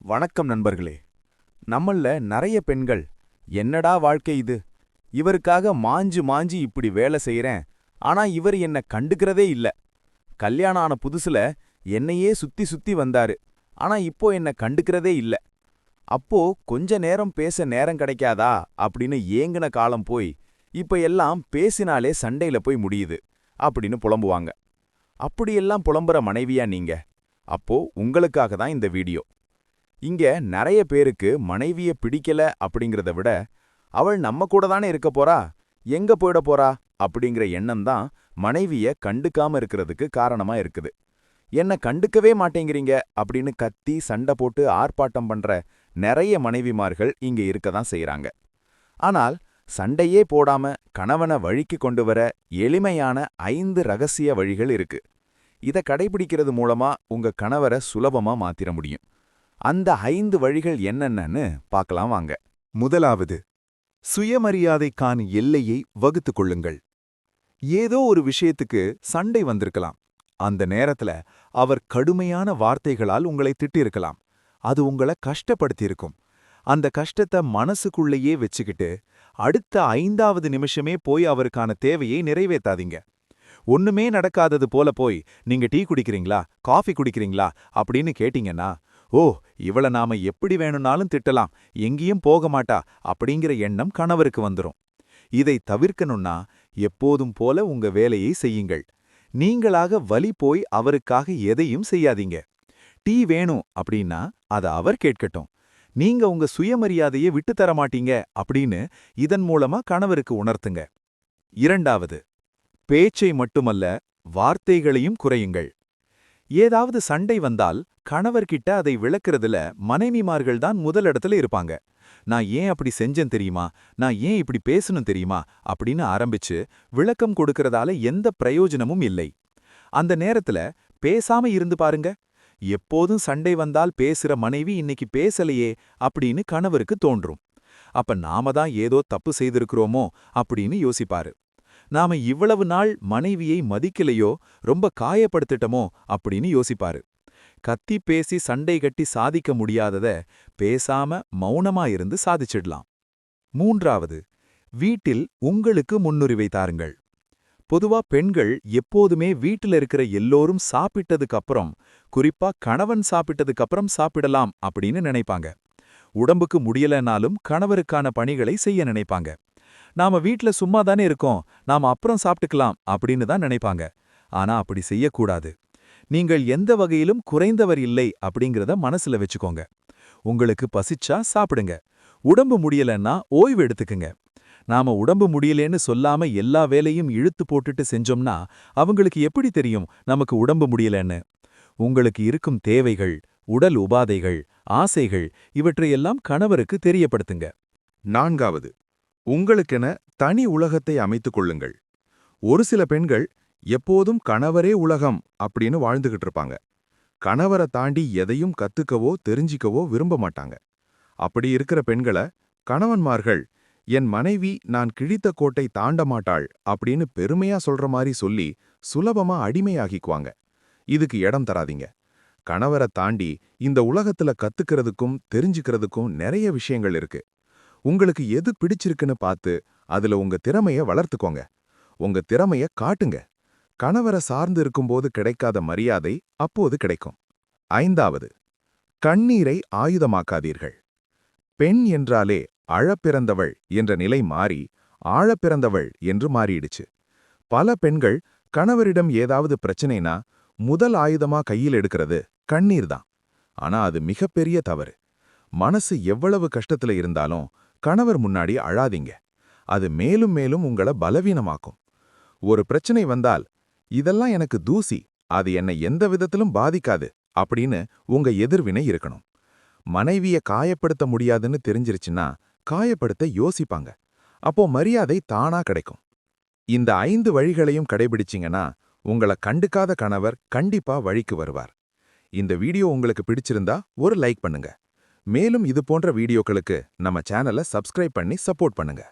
வணக்கம் நண்பர்களே. நம்மள நிறைய பெண்கள் என்னடா வாழ்க்கை இது, இவருக்காக மாஞ்சு மாஞ்சு இப்படி வேலை செய்யறேன், ஆனா இவர் என்ன கண்டுக்கிறதே இல்ல. கல்யாணம் ஆன புதுசுல என்னையே சுத்தி சுத்தி வந்தாரு, ஆனா இப்போ என்ன கண்டுக்கிறதே இல்ல. அப்போ கொஞ்ச நேரம் பேச நேரம் கிடைக்காதா அப்படின்னு ஏங்குன காலம் போய் இப்ப எல்லாம் பேசினாலே சண்டையில போய் முடியுது அப்படின்னு புலம்புவாங்க. அப்படியெல்லாம் புலம்புற மனைவியா நீங்க? அப்போ உங்களுக்காக தான் இந்த வீடியோ. இங்க நிறைய பேருக்கு மனைவிய பிடிக்கல அப்படிங்கறத விட, அவள் நம்ம கூட தானே இருக்க போறா, எங்க போயிட போறா அப்படிங்கிற எண்ணம் தான் மனைவிய கண்டுக்காம இருக்கிறதுக்கு காரணமா இருக்குது. என்ன கண்டுக்கவே மாட்டேங்கிறீங்க அப்படின்னு கத்தி சண்டை போட்டு ஆர்ப்பாட்டம் பண்ற நிறைய மனைவிமார்கள் இங்க இருக்க தான் செய்யறாங்க. ஆனால் சண்டையே போடாம கணவனை வழிக்கு கொண்டு வர எளிமையான 5 ரகசிய வழிகள் இருக்கு. இத கடைபிடிக்கிறது மூலமா உங்க கணவரை சுலபமா மாத்திர முடியும். அந்த 5 வழிகள் என்னென்னன்னு பார்க்கலாம் வாங்க. முதலாவது, சுயமரியாதைக்கான எல்லையை வகுத்துக் கொள்ளுங்கள். ஏதோ ஒரு விஷயத்துக்கு சண்டை வந்திருக்கலாம். அந்த நேரத்துல அவர் கடுமையான வார்த்தைகளால் உங்களை திட்டிருக்கலாம். அது உங்களை கஷ்டப்படுத்தியிருக்கும். அந்த கஷ்டத்தை மனசுக்குள்ளேயே வச்சுக்கிட்டு அடுத்த 5வது நிமிஷமே போய் அவருக்கான தேவையை நிறைவேத்தாதீங்க. ஒண்ணுமே நடக்காதது போல போய் நீங்க டீ குடிக்கிறீங்களா, காஃபி குடிக்கிறீங்களா அப்படின்னு கேட்டீங்கன்னா, ஓ, இவள நாம எப்படி வேணும்னாலும் திட்டலாம், எங்கேயும் போக மாட்டா அப்படிங்கிற எண்ணம் கணவருக்கு வந்துரும். இதை தவிர்க்கணும்னா எப்போதும் போல உங்க வேலையை செய்யுங்கள். நீங்களாக வலி போய் அவருக்காக எதையும் செய்யாதீங்க. டீ வேணும் அப்படின்னா அத அவர் கேட்கட்டும். நீங்க உங்க சுயமரியாதையை விட்டு தர மாட்டீங்க அப்படின்னு இதன் மூலமா கணவருக்கு உணர்த்துங்க. இரண்டாவது, பேச்சை மட்டுமல்ல, வார்த்தைகளையும் குறையுங்கள். ஏதாவது சண்டை வந்தால் கணவர்கிட்ட அதை விளக்குறதுல மனைவிமார்கள்தான் முதலிடத்துல இருப்பாங்க. நான் ஏன் அப்படி செஞ்சேன் தெரியுமா, நான் ஏன் இப்படி பேசணும் தெரியுமா அப்படின்னு ஆரம்பிச்சு விளக்கம் கொடுக்கறதால எந்த பிரயோஜனமும் இல்லை. அந்த நேரத்துல பேசாம இருந்து பாருங்க. எப்போதும் சண்டை வந்தால் பேசுற மனைவி இன்னைக்கு பேசலையே அப்படின்னு கணவருக்கு தோன்றும். அப்ப நாம தான் ஏதோ தப்பு செய்திருக்கிறோமோ அப்படின்னு யோசிப்பாரு. நாம இவ்வளவு நாள் மனைவியை மதிக்கலையோ, ரொம்ப காயப்படுத்திட்டமோ அப்படின்னு யோசிப்பாரு. கத்தி பேசி சண்டை கட்டி சாதிக்க முடியாதத பேசாம மௌனமா இருந்து சாதிச்சிடலாம். மூன்றாவது, வீட்டில் உங்களுக்கு முன்னுரிமை தாருங்கள். பொதுவா பெண்கள் எப்போதுமே வீட்டில் இருக்கிற எல்லோரும் சாப்பிட்டதுக்கு அப்புறம், குறிப்பா கணவன் சாப்பிட்டதுக்கு அப்புறம் சாப்பிடலாம் அப்படின்னு நினைப்பாங்க. உடம்புக்கு முடியலனாலும் கணவருக்கான பணிகளை செய்ய நினைப்பாங்க. நாம வீட்ல சும்மா தானே இருக்கோம், நாம அப்புறம் சாப்பிட்டுக்கலாம் அப்படின்னு தான் நினைப்பாங்க. ஆனா அப்படி செய்யக்கூடாது. நீங்கள் எந்த வகையிலும் குறைந்தவர் இல்லை அப்படிங்கிறத மனசுல வச்சுக்கோங்க. உங்களுக்கு பசிச்சா சாப்பிடுங்க, உடம்பு முடியலன்னா ஓய்வு எடுத்துக்குங்க. நாம உடம்பு முடியலேன்னு சொல்லாம எல்லா வேலையும் இழுத்து போட்டுட்டு செஞ்சோம்னா அவங்களுக்கு எப்படி தெரியும் நமக்கு உடம்பு முடியலன்னு? உங்களுக்கு இருக்கும் தேவைகள், உடல் உபாதைகள், ஆசைகள் இவற்றையெல்லாம் கணவருக்கு தெரியப்படுத்துங்க. நான்காவது, உங்களுக்கென தனி உலகத்தை அமைத்துக் கொள்ளுங்கள். ஒரு சில பெண்கள் எப்போதும் கணவரே உலகம் அப்படின்னு வாழ்ந்துகிட்டு இருப்பாங்க. கணவரை தாண்டி எதையும் கத்துக்கவோ தெரிஞ்சிக்கவோ விரும்ப மாட்டாங்க. அப்படி இருக்கிற பெண்களை கணவன்மார்கள், என் மனைவி நான் கிழித்த கோட்டை தாண்ட மாட்டாள் அப்படின்னு பெருமையா சொல்ற மாதிரி சொல்லி சுலபமா அடிமையாகிக்குவாங்க. இதுக்கு இடம் தராதீங்க. கணவரை தாண்டி இந்த உலகத்துல கத்துக்கிறதுக்கும் தெரிஞ்சுக்கிறதுக்கும் நிறைய விஷயங்கள் இருக்கு. உங்களுக்கு எது பிடிச்சிருக்குன்னு பார்த்து அதுல உங்க திறமைய வளர்த்துக்கோங்க. உங்க திறமைய காட்டுங்க. கணவரை சார்ந்து இருக்கும்போது கிடைக்காத மரியாதை அப்போது கிடைக்கும். ஐந்தாவது, கண்ணீரை ஆயுதமாக்காதீர்கள். பெண் என்றாலே அழப்பிறந்தவள் என்ற நிலை மாறி ஆழப்பிறந்தவள் என்று மாறிடுச்சு. பல பெண்கள் கணவரிடம் ஏதாவது பிரச்சனைனா முதல் ஆயுதமா கையில் எடுக்கிறது கண்ணீர் தான். ஆனா அது மிகப்பெரிய தவறு. மனசு எவ்வளவு கஷ்டத்துல இருந்தாலும் கணவர் முன்னாடி அழாதீங்க. அது மேலும் மேலும் உங்களை பலவீனமாக்கும். ஒரு பிரச்சனை வந்தால், இதெல்லாம் எனக்கு தூசி, அது என்னை எந்த விதத்திலும் பாதிக்காது அப்படின்னு உங்க எதிர்வினை இருக்கணும். மனைவிய காயப்படுத்த முடியாதுன்னு தெரிஞ்சிருச்சுன்னா காயப்படுத்த யோசிப்பாங்க. அப்போ மரியாதை தானா கிடைக்கும். இந்த 5 வழிகளையும் கடைபிடிச்சிங்கன்னா உங்களை கண்டுக்காத கணவர் கண்டிப்பா வழிக்கு வருவார். இந்த வீடியோ உங்களுக்கு பிடிச்சிருந்தா ஒரு லைக் பண்ணுங்க. மேலும் இது போன்ற வீடியோக்களுக்கு நம்ம சேனலை சப்ஸ்கிரைப் பண்ணி சப்போர்ட் பண்ணுங்க.